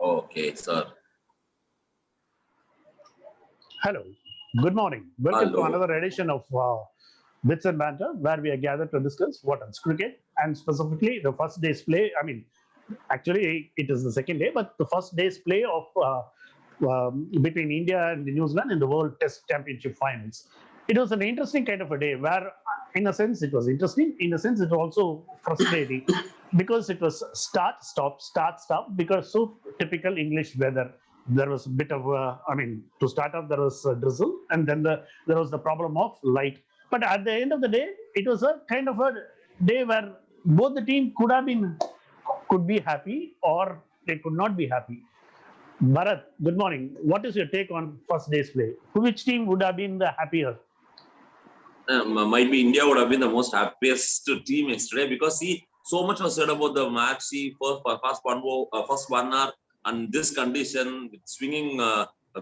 Okay, sir. Hello, good morning. Welcome to Hello. another edition of Bits and Banter, where we are gathered to discuss what is cricket and specifically the first day's play. Actually, it is the second day, but the first day's play of between India and New Zealand in the World Test Championship Finals. It was an interesting kind of a day where, in a sense, it was interesting. In a sense, it was also frustrating because it was start, stop, because so typical English weather. There was a bit of, to start off, there was a drizzle, and then there was the problem of light. But at the end of the day, it was a kind of a day where both the team could be happy or they could not be happy. Bharat, good morning. What is your take on first day's play? Which team would have been the happier? Might be India would have been the most happiest team yesterday because so much was said about the match. First 1 hour, and this condition with swinging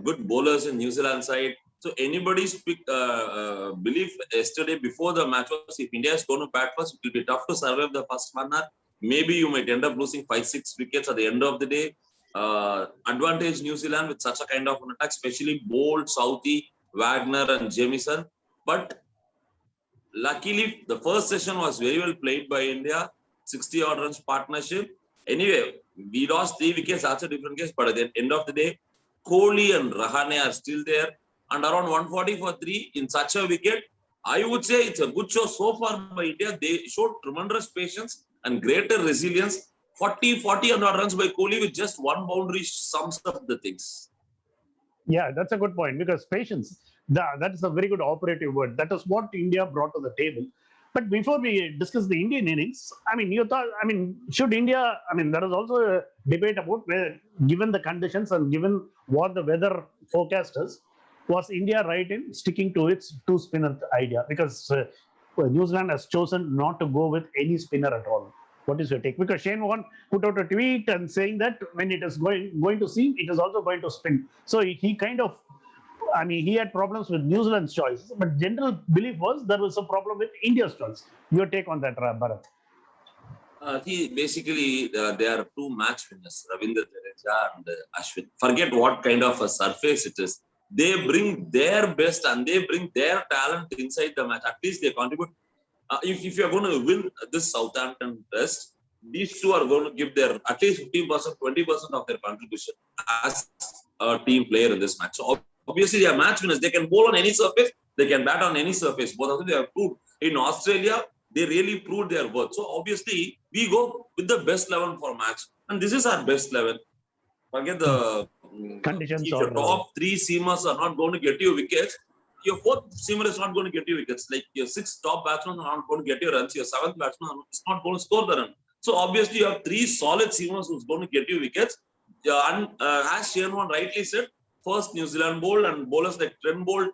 good bowlers in New Zealand side. So anybody's belief yesterday before the match was if India is going to bat first, it will be tough to survive the first 1 hour. Maybe you might end up losing 5-6 wickets at the end of the day. Advantage New Zealand with such a kind of an attack, especially Bolt, Southee, Wagner, and Jamieson. But luckily, the first session was very well played by India, 60 odd runs partnership. Anyway, we lost 3 wickets, that's a different case. But at the end of the day, Kohli and Rahane are still there. And around 140 for 3 in such a wicket, I would say it's a good show so far by India. They showed tremendous patience and greater resilience. 40 and odd runs by Kohli with just one boundary sums up the things. Yeah, that's a good point because patience, that is a very good operative word. That is what India brought to the table. But before we discuss the Indian innings, should India, there is also a debate about where, given the conditions and given what the weather forecast is, was India right in sticking to its two spinner idea? Because New Zealand has chosen not to go with any spinner at all. What is your take? Because Shane Warne put out a tweet and saying that when it is going to seam, it is also going to spin. So he kind of, he had problems with New Zealand's choice, but general belief was there was a problem with India's choice. Your take on that, Bharat? Basically, there are two match winners, Ravindra Jadeja and Ashwin. Forget what kind of a surface it is. They bring their best and they bring their talent inside the match. At least they contribute. If you're going to win this Southampton Test, these two are going to give their at least 15%, 20% of their contribution as a team player in this match. So obviously, they are match winners. They can bowl on any surface. They can bat on any surface. Both of them, they have proved. In Australia, they really proved their worth. So obviously, we go with the best 11 for match. And this is our best 11. Forget the conditions. If your top 3 seamers are not going to get you wickets, your 4th seamer is not going to get you wickets. Like your 6th top batsmen are not going to get you runs. Your 7th batsman is not going to score the run. So obviously, you have 3 solid seamers who's going to get you wickets. And as Shane Warne rightly said, first New Zealand bowl and bowlers like Trent Bolt,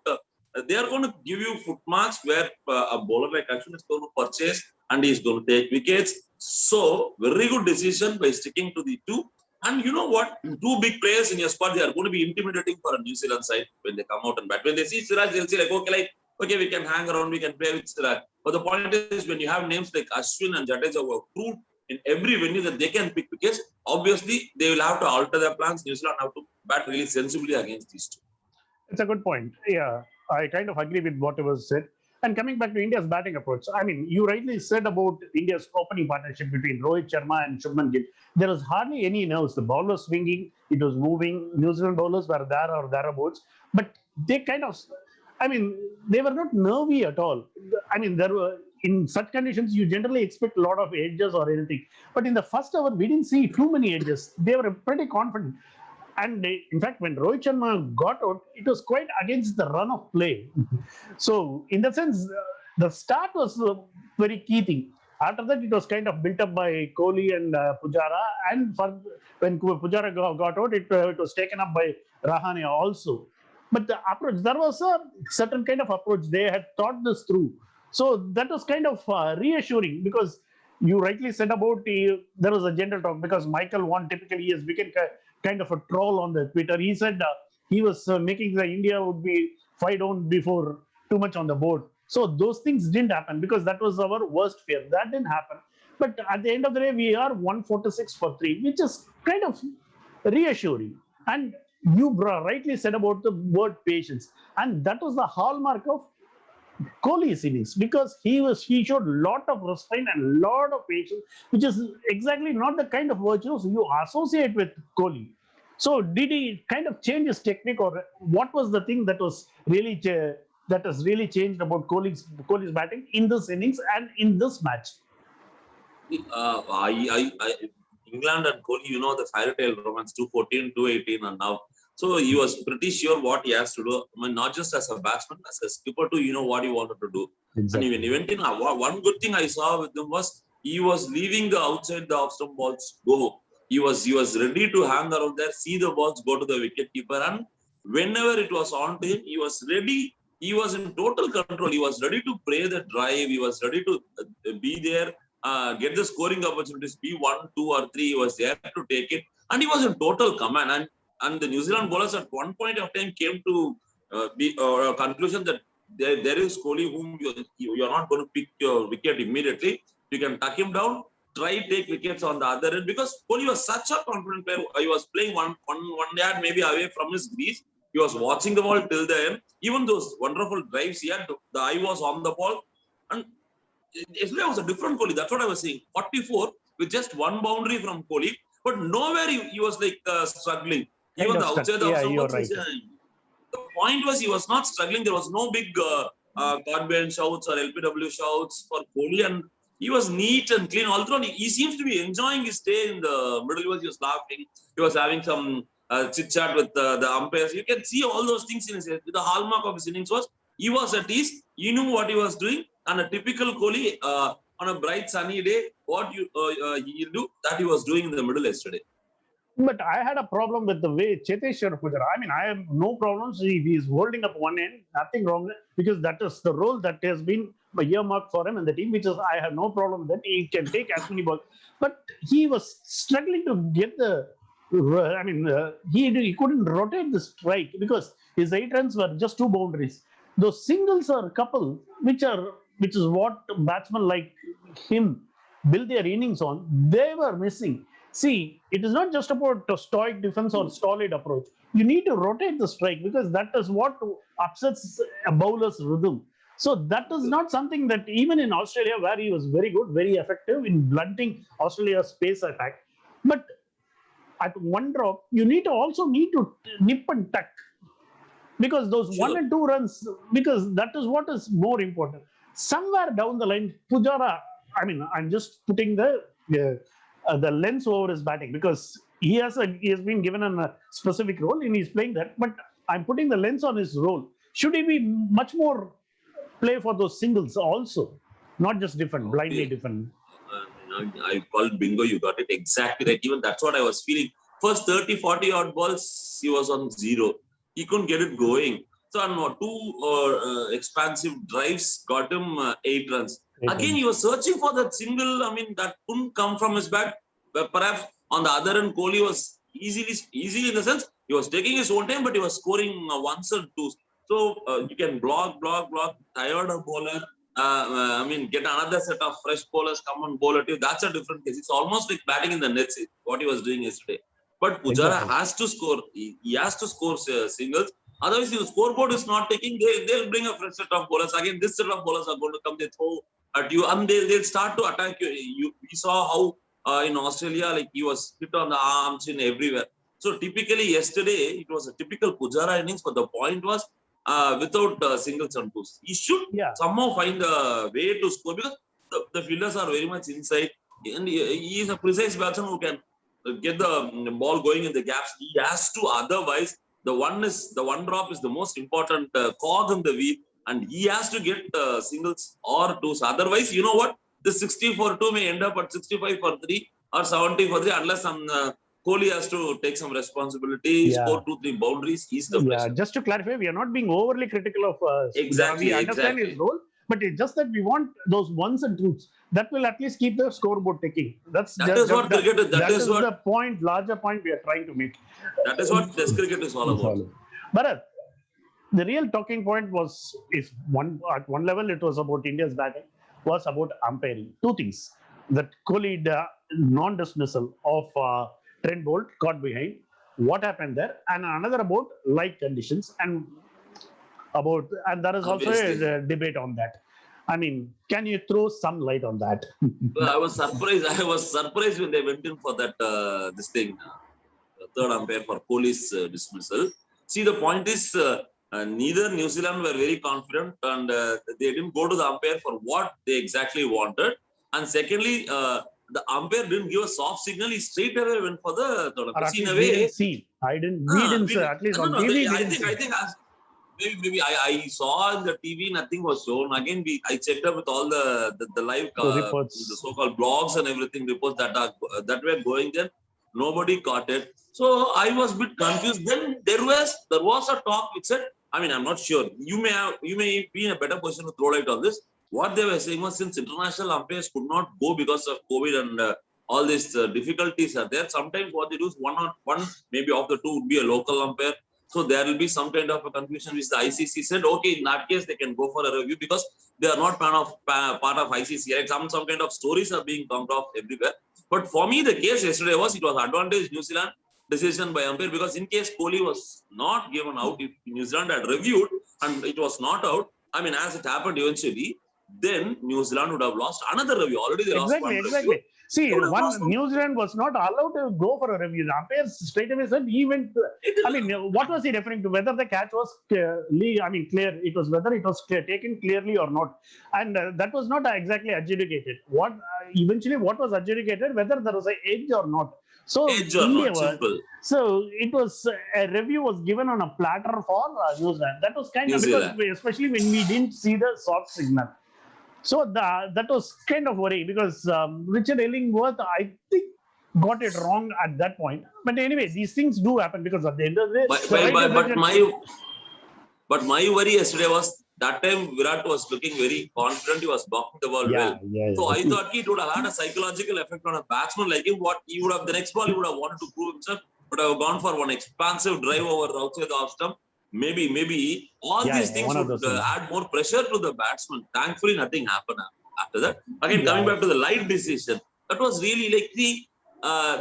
they are going to give you footmarks where a bowler like Ashwin is going to purchase and he's going to take wickets. So very good decision by sticking to the 2. And you know what? 2 big players in your squad, they are going to be intimidating for a New Zealand side when they come out and bat. When they see Siraj, they'll say okay, we can hang around, we can play with Siraj. But the point is, when you have names like Ashwin and Jadeja who have proved in every venue that they can pick wickets, obviously they will have to alter their plans. New Zealand have to bat really sensibly against these 2. It's a good point. Yeah, I kind of agree with what was said. And coming back to India's batting approach, you rightly said about India's opening partnership between Rohit Sharma and Shubman Gill. There was hardly any nerves. The ball was swinging, it was moving. New Zealand bowlers were there or thereabouts, but they kind of, they were not nervy at all. There were in such conditions you generally expect a lot of edges or anything, but in the first hour we didn't see too many edges. They were pretty confident. And in fact, when Rohit Sharma got out, it was quite against the run of play. So, in that sense, the start was a very key thing. After that, it was kind of built up by Kohli and Pujara. And when Pujara got out, it was taken up by Rahane also. But the approach, there was a certain kind of approach. They had thought this through. So, that was kind of reassuring because you rightly said about there was a general talk because Michael Vaughan typically is kind of a troll on the Twitter. He said he was making the India would be 5 down before too much on the board. So those things didn't happen because that was our worst fear. That didn't happen. But at the end of the day, we are 146 for 3, which is kind of reassuring. And you rightly said about the word patience, and that was the hallmark of Kohli's innings, because he showed lot of restraint and lot of patience, which is exactly not the kind of virtues you associate with Kohli. So did he kind of change his technique, or what was the thing that was really that has really changed about Kohli's batting in this innings and in this match? England and Kohli, the fairy tale romance, 214, 218, and now. So he was pretty sure what he has to do. I mean, not just as a batsman, as a skipper too, what he wanted to do. Exactly. And even in one good thing I saw with him was he was leaving the outside the off stump balls go. He was ready to hang around there, see the balls go to the wicket keeper, and whenever it was on to him, he was ready. He was in total control. He was ready to play the drive. He was ready to be there, get the scoring opportunities, be 1, 2, or 3. He was there to take it, and he was in total command. And the New Zealand bowlers at one point of time came to be a conclusion that there is Kohli whom you're not going to pick your wicket immediately. You can tuck him down, try take wickets on the other end, because Kohli was such a confident player. He was playing one yard maybe away from his crease. He was watching the ball till the end. Even those wonderful drives he had, the eye was on the ball. And yesterday was a different Kohli. That's what I was saying. 44 with just one boundary from Kohli, but nowhere he was like struggling. Even the outside of you're right. The point was he was not struggling. There was no big card shouts or LPW shouts for Kohli, and he was neat and clean. Although he seems to be enjoying his stay in the middle. He was laughing. He was having some chit chat with the umpires. You can see all those things in his head. The hallmark of his innings was he was at ease. He knew what he was doing, and a typical Kohli on a bright sunny day, what he'll do, that he was doing in the middle yesterday. But I had a problem with the way Cheteshwar Pujara. I mean, I have no problems if he is holding up one end, nothing wrong, because that is the role that has been earmarked for him in the team, which is I have no problem that he can take as many balls. But he was struggling to get the. I mean, he couldn't rotate the strike because his 8 runs were just 2 boundaries. Those singles are a couple, which is what batsmen like him build their innings on. They were missing. See, it is not just about a stoic defense or stolid approach. You need to rotate the strike, because that is what upsets a bowler's rhythm. So that is not something that even in Australia, where he was very good, very effective in blunting Australia's pace attack. But at one drop, you also need to nip and tuck, because those 1 and 2 runs, because that is what is more important. Somewhere down the line, Pujara, I mean, I'm just putting the lens over his batting, because he has been given a specific role and he's playing that, but I'm putting the lens on his role. Should he be much more play for those singles also, not just different, blindly different? I called bingo. You got it exactly right. Even that's what I was feeling. First 30, 40 odd balls, he was on 0. He couldn't get it going. So on 2 expansive drives got him 8 runs. Again, he was searching for that single. I mean, that couldn't come from his bat. But perhaps on the other end, Kohli was easy in the sense he was taking his own time, but he was scoring 1s or 2s. So you can block, tired a bowler. I mean, get another set of fresh bowlers come and bowl at you. That's a different case. It's almost like batting in the nets, what he was doing yesterday. But Pujara has to score. He has to score singles. Otherwise, if the scoreboard is not taking, they'll bring a fresh set of bowlers. Again, this set of bowlers are going to come, they throw at you, and they'll start to attack you. We saw how in Australia, like he was hit on the arms in everywhere. So typically yesterday, it was a typical Pujara innings, but the point was without singles and twos. He should somehow find a way to score, because the fielders are very much inside, and he is a precise batsman who can get the ball going in the gaps. He has to, otherwise the one drop is the most important cog in the wheel, and he has to get singles or twos. Otherwise, you know what? The 60 for 2 may end up at 65 for 3 or 70 for 3, unless some Kohli has to take some responsibility, score 2-3 boundaries. He's the best. Just to clarify, we are not being overly critical of exactly. We understand his role, but it's just that we want those 1s and 2s. That will at least keep the scoreboard ticking. That is the point, larger point we are trying to make. That is what Test cricket is all about. But the real talking point at one level, it was about India's batting, was about umpiring. 2 things. That Kohli non-dismissal of Trent Boult caught behind. what happened there, and another about light conditions, and there is also Obviously. a debate on that. I mean, can you throw some light on that? Well, I was surprised. I was surprised when they went in for that this thing, third umpire for police dismissal. See, the point is, neither New Zealand were very confident, and they didn't go to the umpire for what they exactly wanted. And secondly, the umpire didn't give a soft signal. He straight away went for the third Or umpire. at See, in a least we didn't way, see. We didn't we see, did, at least no, on no. TV, we I didn't think, see. maybe I saw in the TV nothing was shown. Again, I checked up with all the live So the reports. so-called blogs and everything reports that were going there. Nobody caught it. So I was a bit confused. Then there was a talk which said, I mean, I'm not sure. You may be in a better position to throw light on this. What they were saying was, since international umpires could not go because of COVID and all these difficulties are there. Sometimes what they do is one maybe of the two would be a local umpire. So there will be some kind of a confusion which the ICC said, okay, in that case they can go for a review because they are not part of ICC. Right? Some kind of stories are being pumped off everywhere. But for me, the case yesterday was it was advantage New Zealand decision by umpire, because in case Kohli was not given out, if New Zealand had reviewed and it was not out, I mean, as it happened eventually, then New Zealand would have lost another review. Already they lost one review. Exactly. See, They would have lost New Zealand was not allowed to go for a review. The umpires straight away said he went. it. I mean, what was he referring to? Whether the catch was clear. It was whether it was taken clearly or not, and that was not exactly adjudicated. What eventually what was adjudicated, whether there was an edge or not. So Edge or India not, was. simple. So it was a review was given on a platter for New Zealand. That was kind New of because Zealand. especially when we didn't see the soft signal. So that was kind of worrying because Richard Illingworth, I think, got it wrong at that point. But anyway, these things do happen because at the end of the day, But, it's the right but decision. my worry yesterday was that time Virat was looking very confident. He was blocking the ball well. So I thought it would have had a psychological effect on a batsman like him. What he would have the next ball he would have wanted to prove himself, but I have gone for one expansive drive over outside the off stump. Maybe all these things would add more pressure to the batsman. Thankfully, nothing happened after that. Again, coming back to the light decision, that was really like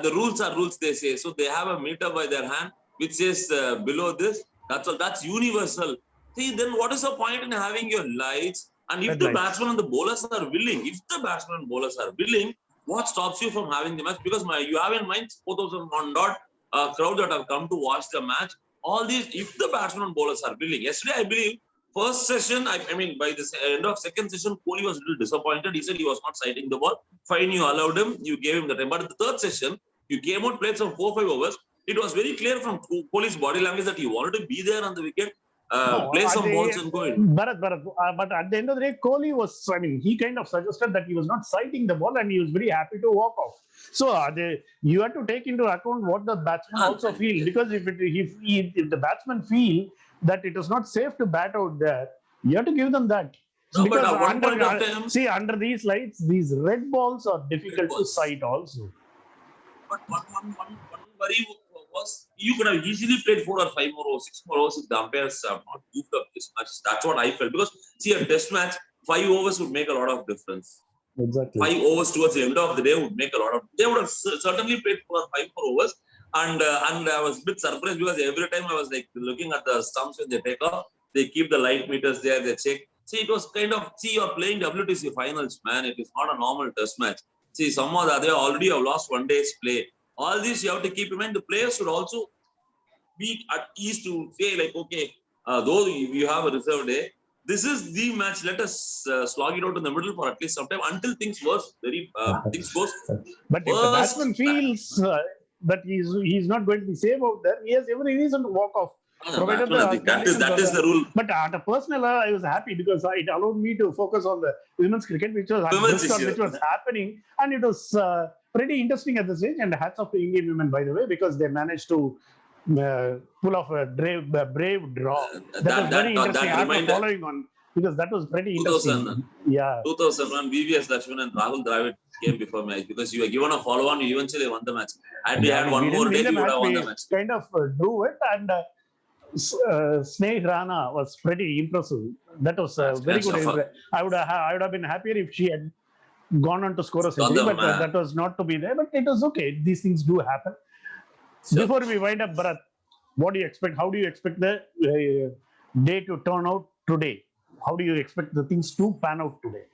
the rules are rules, they say. So they have a meter by their hand which says below this. That's all. That's universal. See, then what is the point in having your lights? And if the batsman and the bowlers are willing, what stops you from having the match? Because you have in mind 4,001 crowd that have come to watch the match. All these, if the batsmen and bowlers are willing. Yesterday, I believe, first session, I mean, by the end of second session, Kohli was a little disappointed. He said he was not sighting the ball. Fine, you allowed him, you gave him the time. But in the third session, you came out, played some 4-5 overs. It was very clear from Kohli's body language that he wanted to be there on the wicket, play some balls and go in. But at the end of the day, Kohli was, I mean, he kind of suggested that he was not sighting the ball and he was very happy to walk off. So you have to take into account what the batsman also feel, because if the batsmen feel that it is not safe to bat out there, you have to give them that. No, because but at one point of time, under these lights, these red balls are difficult to sight also. But one worry was you could have easily played 4 or 5 more or 6 more overs if the umpires have not moved up this much. That's what I felt. Because see, a test match, 5 overs would make a lot of difference. Exactly. 5 overs towards the end of the day would make a lot of. They would have certainly played 4 or 5 more overs. And I was a bit surprised because every time I was like looking at the stumps when they take off, they keep the light meters there, they check. See, it was kind of, you're playing WTC finals, man. It is not a normal test match. See, somehow the other already have lost one day's play. All this you have to keep in mind. The players should also be at ease to say like, okay, though you have a reserve day, this is the match. Let us slog it out in the middle for at least some time until things worse. Things goes. But if the batsman feels that he's not going to be safe out there, he has every reason to walk off. That is the rule. But at a personal level, I was happy because it allowed me to focus on the women's cricket, which was happening, and it was pretty interesting at this stage. And hats off to Indian women, by the way, because they managed to pull off a brave draw. That was very interesting. After following on, because that was pretty interesting. 2001, VVS Lakshman and Rahul Dravid came before me because you were given a follow-on. You eventually won the match. Had we had one more day, you would have won the match. Kind of drew it, and Sneh Rana was pretty impressive. That was very good. I would have been happier if she had gone on to score a century, but that was not to be there. But it was okay. These things do happen. Sure. Before we wind up, Bharat, what do you expect? How do you expect the day to turn out today? How do you expect the things to pan out today?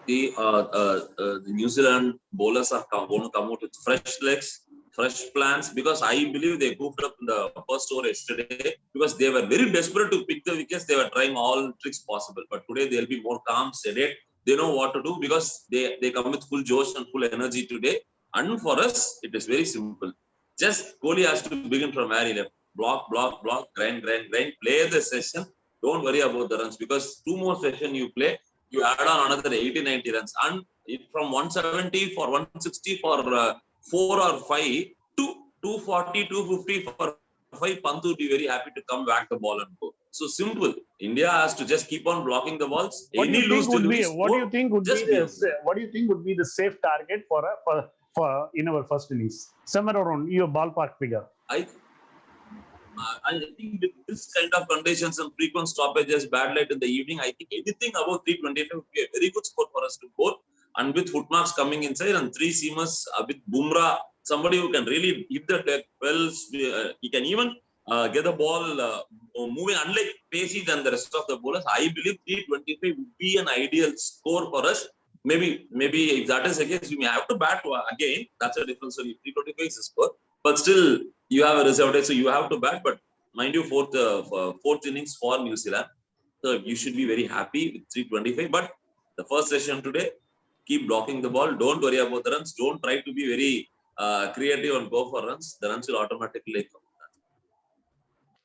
The New Zealand bowlers are going to come out with fresh legs, fresh plans, because I believe they goofed up in the first over yesterday because they were very desperate to pick the wickets. They were trying all tricks possible, but today they'll be more calm, sedate. They know what to do because they come with full josh and full energy today. And for us, it is very simple. Just Kohli has to begin from where he left. Block, block, block, grind, grind, grind. Play the session. Don't worry about the runs because two more sessions you play, you add on another 80, 90 runs. And from 170 for 160 for 4 or 5 to 240, 250 for 5, Pantu would be very happy to come back the ball and go. So simple. India has to just keep on blocking the balls. What do Any you lose think would be? deliveries, What do you think would be just be on. What do you think would be the safe target for in our first innings? Somewhere around your ballpark figure. I think with this kind of conditions and frequent stoppages, bad light in the evening, I think anything above 325 would be a very good score for us to bowl. And with footmarks coming inside and 3 seamers with Bumrah, somebody who can really hit the deck well, he can even get the ball moving, unlike Pacey than the rest of the bowlers. I believe 325 would be an ideal score for us. Maybe if that is the case, we may have to bat again. That's a difference. So 325 is the score, but still you have a reserve day, so you have to bat. But mind you, fourth innings for New Zealand, so you should be very happy with 325. But the first session today, keep blocking the ball. Don't worry about the runs. Don't try to be very creative and go for runs. The runs will automatically come.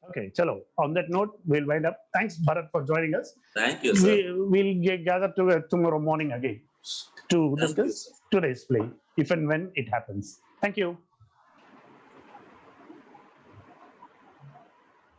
Okay, chalo. On that note, we'll wind up. Thanks, Bharat, for joining us. Thank you, sir. We'll gather tomorrow morning again to Thank you, discuss sir. today's play, if and when it happens. Thank you.